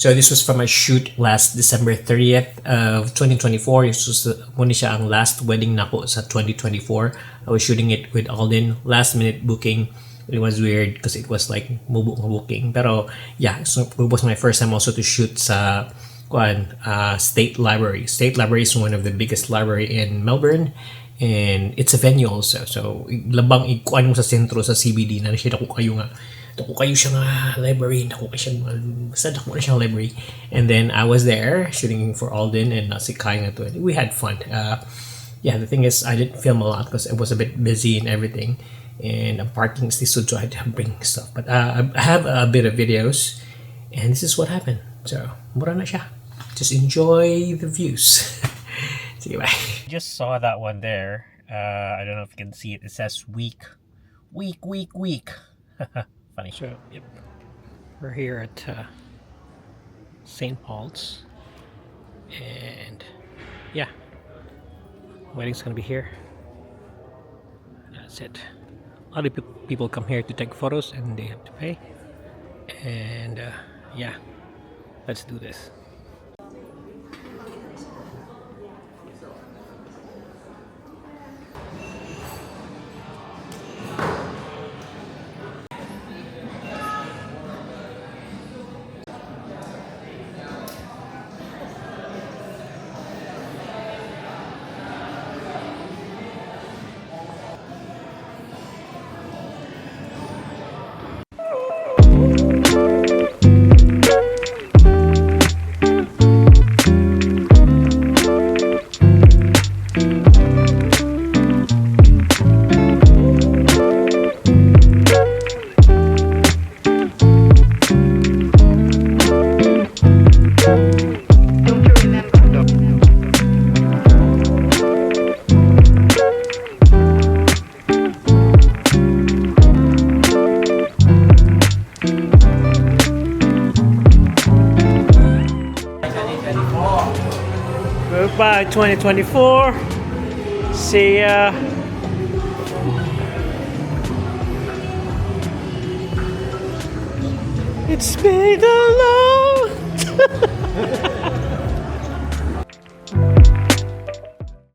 So this was from my shoot last December 30th of 2024. This was muna siya ang last wedding nako sa 2024. I was shooting it with Alden. Last minute booking. It was weird because it was like booking. Pero yeah, so it was my first time also to shoot sa State Library. State Library is one of the biggest library in Melbourne. And it's a venue also. So labang ikuan mo sa sentro sa CBD na siya ko kayo nga. Dako kayo siya nga library, dako kayo siya basta dako na siyang library. And then I was there shooting for Alden and si Kai nga to. We had fun. Yeah, the thing is I didn't film a lot because I was a bit busy and everything. And parking is this, so I had to bring stuff. But I have a bit of videos, and this is what happened. So mura na siya. Just enjoy the views. See you, bye. Just saw that one there. I don't know if you can see it. It says week. Funny. So, yep. We're here at St. Paul's. And yeah, wedding's gonna be here. That's it. A lot of people come here to take photos and they have to pay. And yeah, let's do this. Goodbye 2024. See ya. It's been a long